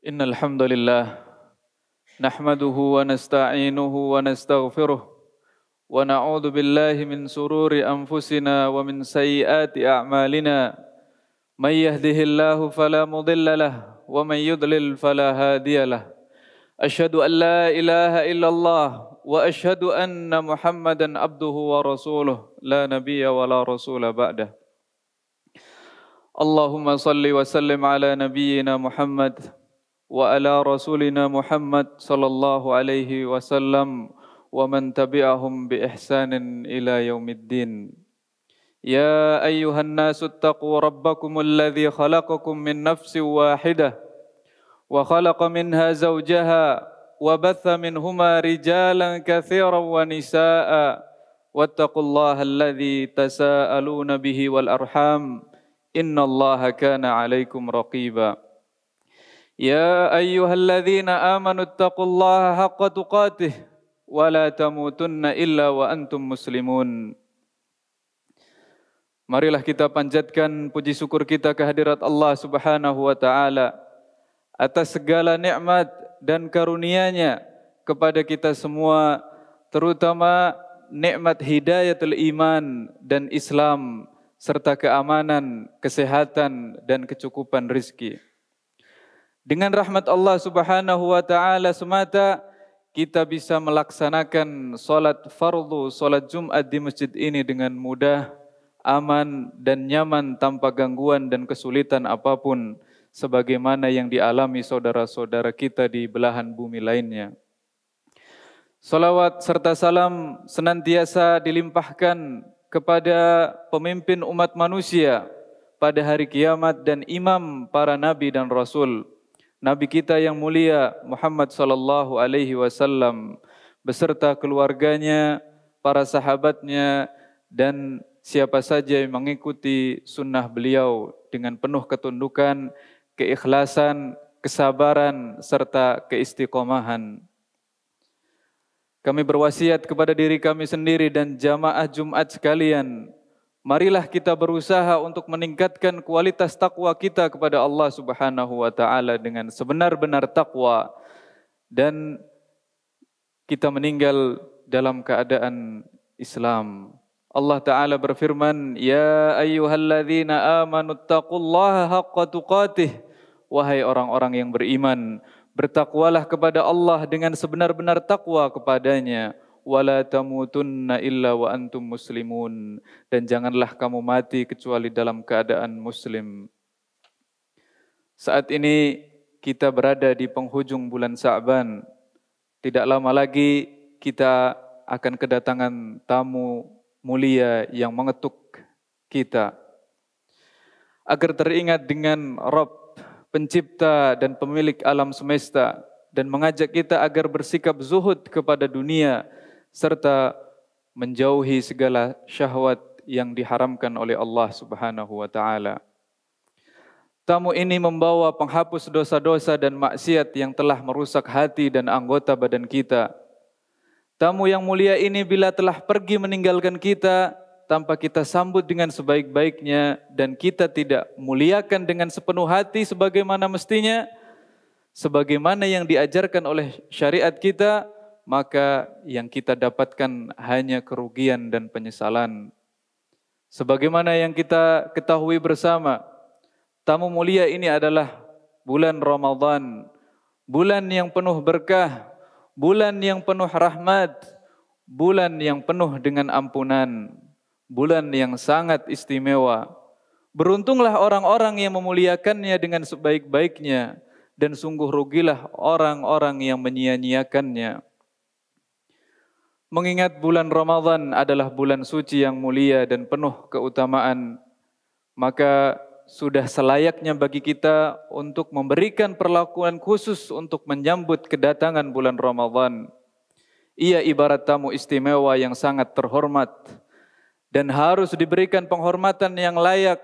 Innal hamdalillah nahmaduhu wa nasta'inuhu wa nastaghfiruh wa na'udzu billahi min sururi anfusina wa min sayyiati a'malina may yahdihillahu fala mudilla lahu wa may yudlil fala hadiyalah. Asyhadu an la ilaha illallah wa asyhadu anna Muhammadan abduhu wa rasuluh la nabiyya wa la rasula ba'dah. Allahumma salli wa sallim ala nabiyyina Muhammad wa ala rasulina Muhammad sallallahu alaihi wasallam wa man tabi'ahum bi ihsanin ila yaumiddin. Ya ayyuhan nasu taqu rabbakumul ladzi khalaqakum min nafsin wahidah wa khalaqa minha zawjaha wa batha minhuma rijalan katsiran wa nisaa'a wattaqullaha alladzi tasaaluna bihi wal arham innallaha kana 'alaikum raqiba. Ya ayyuhalladzina amanu taqullaha haqqa tuqatih wa la tamutunna illa wa antum muslimun. Marilah kita panjatkan puji syukur kita kehadirat Allah Subhanahu wa taala atas segala nikmat dan karunia-Nya kepada kita semua, terutama nikmat hidayatul iman dan Islam serta keamanan, kesehatan dan kecukupan rizki. Dengan rahmat Allah Subhanahu wa taala semata kita bisa melaksanakan salat fardu, salat Jumat di masjid ini dengan mudah, aman dan nyaman tanpa gangguan dan kesulitan apapun sebagaimana yang dialami saudara-saudara kita di belahan bumi lainnya. Salawat serta salam senantiasa dilimpahkan kepada pemimpin umat manusia pada hari kiamat dan imam para nabi dan rasul, Nabi kita yang mulia Muhammad sallallahu alaihi wasallam beserta keluarganya, para sahabatnya dan siapa saja yang mengikuti sunnah beliau dengan penuh ketundukan, keikhlasan, kesabaran serta keistiqomahan. Kami berwasiat kepada diri kami sendiri dan jamaah Jumat sekalian, marilah kita berusaha untuk meningkatkan kualitas takwa kita kepada Allah Subhanahu wa taala dengan sebenar-benar takwa dan kita meninggal dalam keadaan Islam. Allah taala berfirman, "Ya ayyuhalladzina amanu taqullaha haqqa tuqatih." Wahai orang-orang yang beriman, bertakwalah kepada Allah dengan sebenar-benar takwa kepadanya. Wala tamutunna illa wa antum muslimun, dan janganlah kamu mati kecuali dalam keadaan muslim. Saat ini kita berada di penghujung bulan Sa'ban. Tidak lama lagi kita akan kedatangan tamu mulia yang mengetuk kita agar teringat dengan Rabb, pencipta dan pemilik alam semesta, dan mengajak kita agar bersikap zuhud kepada dunia serta menjauhi segala syahwat yang diharamkan oleh Allah Subhanahu wa taala. Tamu ini membawa penghapus dosa-dosa dan maksiat yang telah merusak hati dan anggota badan kita. Tamu yang mulia ini bila telah pergi meninggalkan kita tanpa kita sambut dengan sebaik-baiknya dan kita tidak muliakan dengan sepenuh hati sebagaimana mestinya, sebagaimana yang diajarkan oleh syariat kita, maka yang kita dapatkan hanya kerugian dan penyesalan. Sebagaimana yang kita ketahui bersama, tamu mulia ini adalah bulan Ramadan, bulan yang penuh berkah, bulan yang penuh rahmat, bulan yang penuh dengan ampunan, bulan yang sangat istimewa. Beruntunglah orang-orang yang memuliakannya dengan sebaik-baiknya, dan sungguh rugilah orang-orang yang menyia-nyiakannya. Mengingat bulan Ramadan adalah bulan suci yang mulia dan penuh keutamaan, maka sudah selayaknya bagi kita untuk memberikan perlakuan khusus untuk menyambut kedatangan bulan Ramadan. Ia ibarat tamu istimewa yang sangat terhormat dan harus diberikan penghormatan yang layak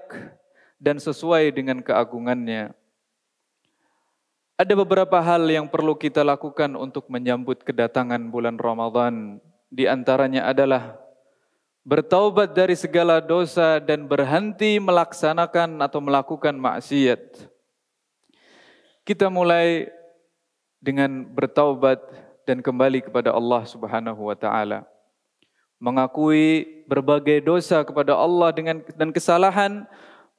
dan sesuai dengan keagungannya. Ada beberapa hal yang perlu kita lakukan untuk menyambut kedatangan bulan Ramadan. Di antaranya adalah bertaubat dari segala dosa dan berhenti melaksanakan atau melakukan maksiat. Kita mulai dengan bertaubat dan kembali kepada Allah Subhanahu wa taala. Mengakui berbagai dosa kepada Allah dan kesalahan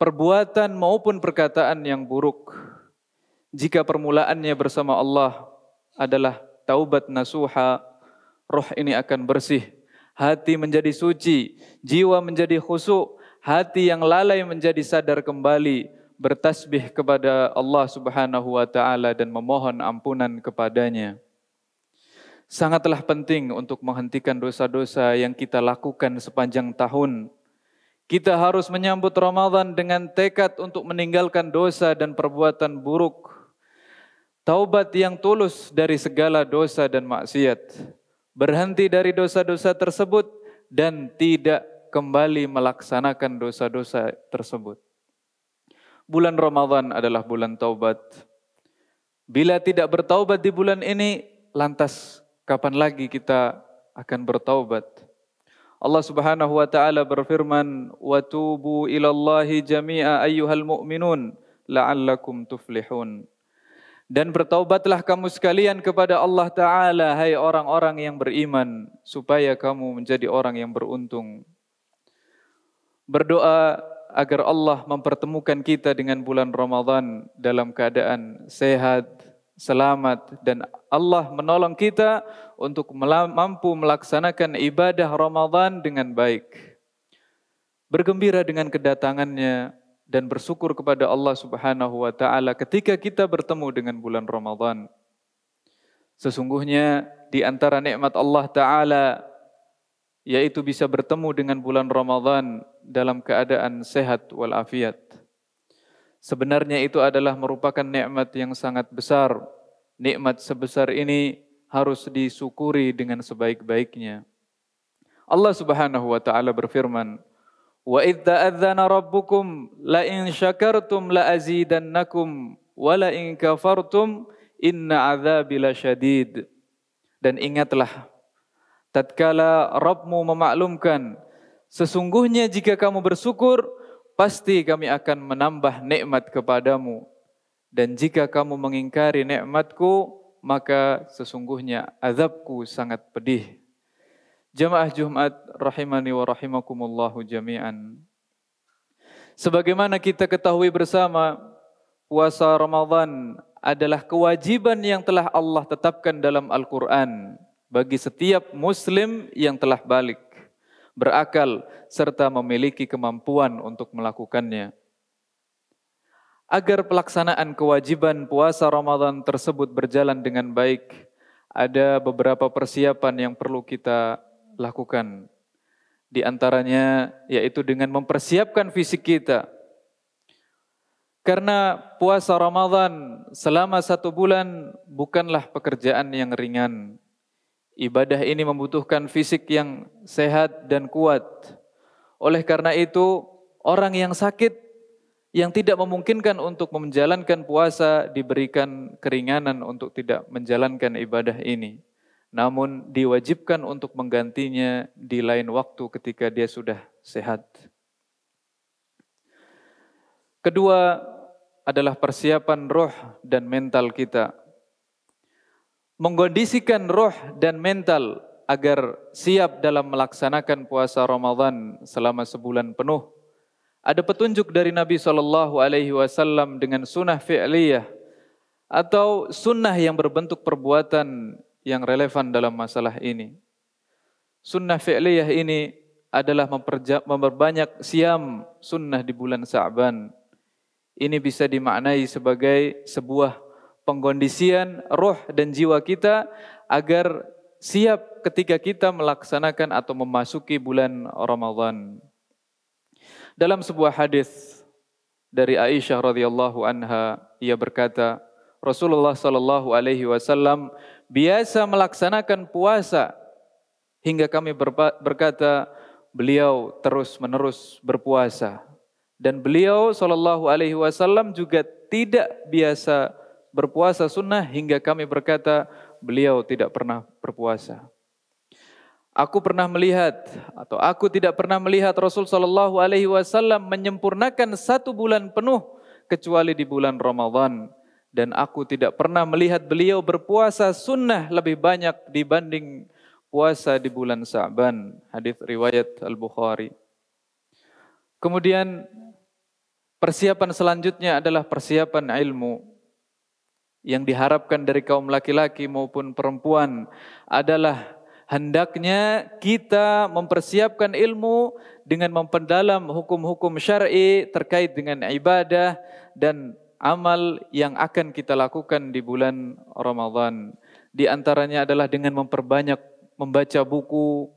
perbuatan maupun perkataan yang buruk. Jika permulaannya bersama Allah adalah taubat nasuha, roh ini akan bersih, hati menjadi suci, jiwa menjadi khusyuk, hati yang lalai menjadi sadar kembali, bertasbih kepada Allah Subhanahu wa taala dan memohon ampunan kepadanya. Sangatlah penting untuk menghentikan dosa-dosa yang kita lakukan sepanjang tahun. Kita harus menyambut Ramadan dengan tekad untuk meninggalkan dosa dan perbuatan buruk. Taubat yang tulus dari segala dosa dan maksiat. Berhenti dari dosa-dosa tersebut dan tidak kembali melaksanakan dosa-dosa tersebut. Bulan Ramadan adalah bulan taubat. Bila tidak bertaubat di bulan ini, lantas kapan lagi kita akan bertaubat? Allah Subhanahu wa taala berfirman, "Wa tubu ilallahi jami'a ayyuhal mu'minun la'allakum tuflihun." Dan bertaubatlah kamu sekalian kepada Allah Ta'ala, hai orang-orang yang beriman, supaya kamu menjadi orang yang beruntung. Berdoa agar Allah mempertemukan kita dengan bulan Ramadan dalam keadaan sehat, selamat, dan Allah menolong kita untuk mampu melaksanakan ibadah Ramadan dengan baik. Bergembira dengan kedatangannya dan bersyukur kepada Allah Subhanahu wa taala ketika kita bertemu dengan bulan Ramadan. Sesungguhnya di antara nikmat Allah taala yaitu bisa bertemu dengan bulan Ramadan dalam keadaan sehat walafiat. Sebenarnya itu adalah merupakan nikmat yang sangat besar. Nikmat sebesar ini harus disyukuri dengan sebaik-baiknya. Allah Subhanahu wa taala berfirman, "Wa idz ta'adzana rabbukum la in syakartum la azidannakum wa la in kafartum inna 'adzabi lasyadid." Dan ingatlah tatkala Rabbmu memaklumkan, sesungguhnya jika kamu bersyukur, pasti kami akan menambah nikmat kepadamu. Dan jika kamu mengingkari nikmatku, maka sesungguhnya azabku sangat pedih. Jamaah Jumat rahimani wa rahimakumullahu jami'an. Sebagaimana kita ketahui bersama, puasa Ramadan adalah kewajiban yang telah Allah tetapkan dalam Al-Quran bagi setiap muslim yang telah balik, berakal, serta memiliki kemampuan untuk melakukannya. Agar pelaksanaan kewajiban puasa Ramadan tersebut berjalan dengan baik, ada beberapa persiapan yang perlu kita lakukan. Di antaranya yaitu dengan mempersiapkan fisik kita. Karena puasa Ramadan selama 1 bulan bukanlah pekerjaan yang ringan. Ibadah ini membutuhkan fisik yang sehat dan kuat. Oleh karena itu, orang yang sakit, yang tidak memungkinkan untuk menjalankan puasa, diberikan keringanan untuk tidak menjalankan ibadah ini. Namun diwajibkan untuk menggantinya di lain waktu ketika dia sudah sehat. Kedua adalah persiapan roh dan mental kita. Mengkondisikan roh dan mental agar siap dalam melaksanakan puasa Ramadan selama sebulan penuh. Ada petunjuk dari Nabi SAW dengan sunnah fi'liyah atau sunnah yang berbentuk perbuatan yang relevan dalam masalah ini. Sunnah fi'liyah ini adalah memperbanyak siam sunnah di bulan Sa'ban. Ini bisa dimaknai sebagai sebuah pengkondisian roh dan jiwa kita agar siap ketika kita melaksanakan atau memasuki bulan Ramadan. Dalam sebuah hadis dari Aisyah radhiyallahu anha, ia berkata, Rasulullah sallallahu alaihi wasallam biasa melaksanakan puasa hingga kami berkata, beliau terus-menerus berpuasa. Dan beliau sallallahu alaihi wasallam juga tidak biasa berpuasa sunnah hingga kami berkata, beliau tidak pernah berpuasa. Aku tidak pernah melihat Rasul sallallahu alaihi wasallam menyempurnakan 1 bulan penuh kecuali di bulan Ramadan. dan aku tidak pernah melihat beliau berpuasa sunnah lebih banyak dibanding puasa di bulan Sa'ban. Hadis riwayat Al-Bukhari. Kemudian persiapan selanjutnya adalah persiapan ilmu. Yang diharapkan dari kaum laki-laki maupun perempuan adalah hendaknya kita mempersiapkan ilmu dengan memperdalam hukum-hukum syar'i terkait dengan ibadah dan amal yang akan kita lakukan di bulan Ramadan. Di antaranya adalah dengan memperbanyak membaca buku,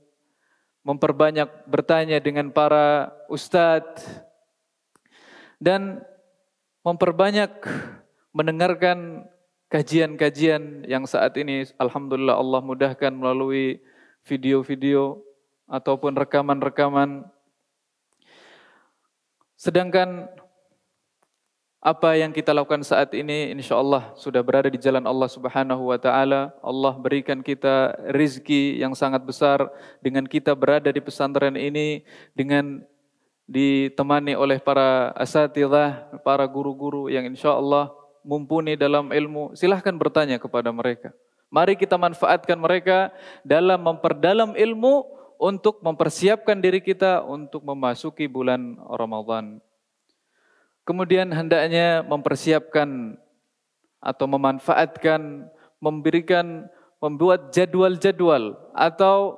memperbanyak bertanya dengan para ustadz, dan memperbanyak mendengarkan kajian-kajian yang saat ini alhamdulillah Allah mudahkan melalui video-video ataupun rekaman-rekaman. Sedangkan apa yang kita lakukan saat ini insyaallah sudah berada di jalan Allah Subhanahu wa taala. Allah berikan kita rizki yang sangat besar dengan kita berada di pesantren ini, dengan ditemani oleh para asatidzah, para guru-guru yang insyaallah mumpuni dalam ilmu. Silahkan bertanya kepada mereka. Mari kita manfaatkan mereka dalam memperdalam ilmu untuk mempersiapkan diri kita untuk memasuki bulan Ramadan. Kemudian hendaknya mempersiapkan atau memanfaatkan, membuat jadwal-jadwal atau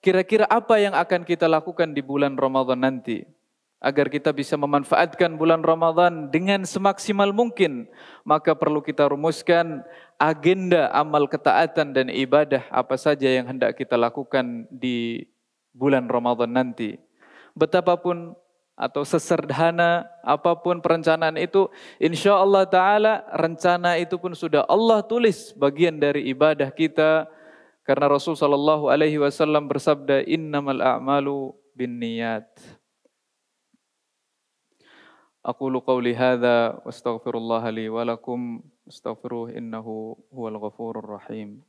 kira-kira apa yang akan kita lakukan di bulan Ramadan nanti. Agar kita bisa memanfaatkan bulan Ramadan dengan semaksimal mungkin, maka perlu kita rumuskan agenda amal ketaatan dan ibadah apa saja yang hendak kita lakukan di bulan Ramadan nanti. Betapapun atau sesederhana apapun perencanaan itu, insya Allah Ta'ala rencana itu pun sudah Allah tulis bagian dari ibadah kita. Karena Rasul Sallallahu Alaihi Wasallam bersabda, innamal a'malu bin niyat. Aqulu qawli hadha wa astaghfirullah li wa lakum astaghfiruh innahu huwal ghafurur rahim.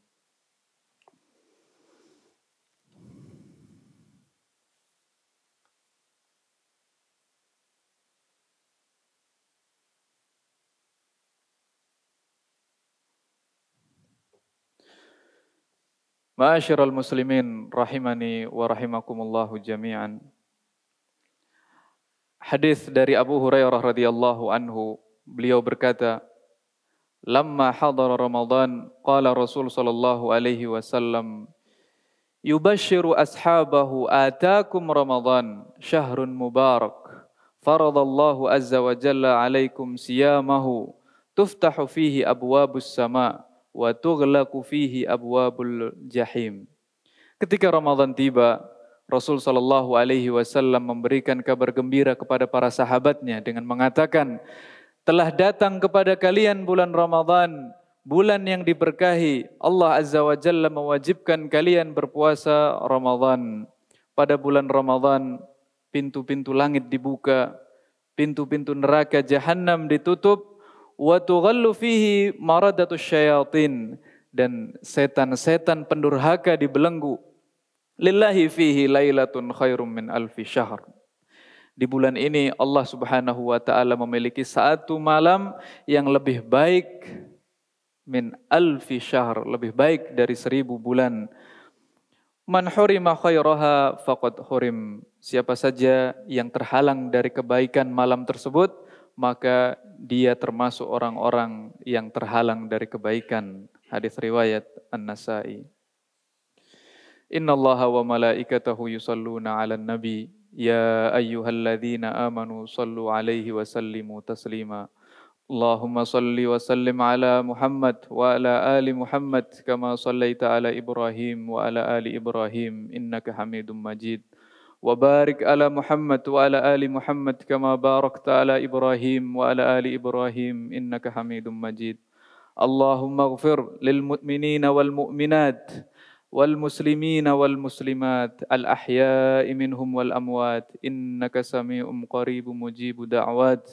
Ma'asyiral muslimin rahimani wa rahimakumullahu jami'an. Hadis dari Abu Hurairah radhiyallahu anhu, beliau berkata, "Lamma hadara Ramadan, qala Rasul sallallahu alaihi wasallam, yubashshiru ashabahu ataakum Ramadan, syahrun mubarak, faradallahu azza wa jalla alaikum siyamahu, tuftahu fihi abwabus sama, wa tughlaqu fihi abwabul jahim." Ketika Ramadan tiba, Rasul Shallallahu Alaihi Wasallam memberikan kabar gembira kepada para sahabatnya dengan mengatakan, telah datang kepada kalian bulan Ramadan, bulan yang diberkahi. Allah Azza wa Jalla mewajibkan kalian berpuasa Ramadan. Pada bulan Ramadan, pintu-pintu langit dibuka, pintu-pintu neraka Jahannam ditutup, wa tughallu fihi maradatus syayatin, dan setan-setan pendurhaka dibelenggu. Lillahi fihi lailatun khairum min alfi syahr. Di bulan ini Allah Subhanahu wa taala memiliki satu malam yang lebih baik min alfi syahr, lebih baik dari 1000 bulan. Man hurima khairaha faqad hurim. Siapa saja yang terhalang dari kebaikan malam tersebut, maka dia termasuk orang-orang yang terhalang dari kebaikan. Hadis riwayat An-Nasa'i. Innallaha wa malaikatahu yusalluna 'alan nabi ya ayyuhalladzina amanu sallu 'alaihi wa sallimu taslima. Allahumma salli wa sallim ala Muhammad wa ala ali Muhammad kama sallaita ala Ibrahim wa ala ali Ibrahim innaka Hamidum Majid. Wa barik ala Muhammad wa ala ali Muhammad kama barakta ala Ibrahim wa ala ali Ibrahim innaka Hamidum Majid. Allahumma ighfir lil mu'minina wal mu'minat والمسلمين والمسلمات الأحياء منهم والأموات إنك سميع قريب مجيب دعوات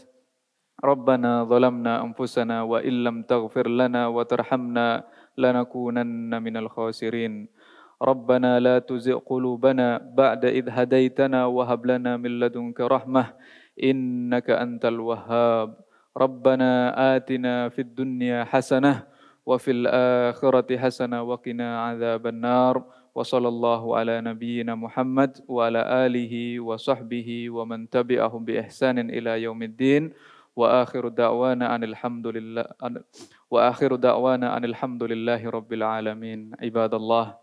ربنا ظلمنا أنفسنا وإن لم تغفر لنا وترحمنا لنكونن من الخاسرين ربنا لا تزغ قلوبنا بعد إذ هديتنا وهب لنا من لدنك رحمة إنك أنت الوهاب ربنا آتنا في الدنيا حسنة وفي الآخرة حسنة وقنا عذاب النار وصلى الله على نبينا محمد وعلى آله وصحبه ومن تبعهم بإحسان إلى يوم الدين وآخر دعوانا أن الحمد لله رب العالمين عباد الله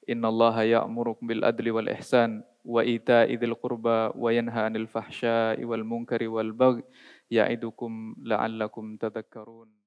إن الله يأمركم بالعدل والإحسان وإيتاء ذي القربى وينهى عن الفحشاء والمنكر والبغي يعظكم لعلكم تذكرون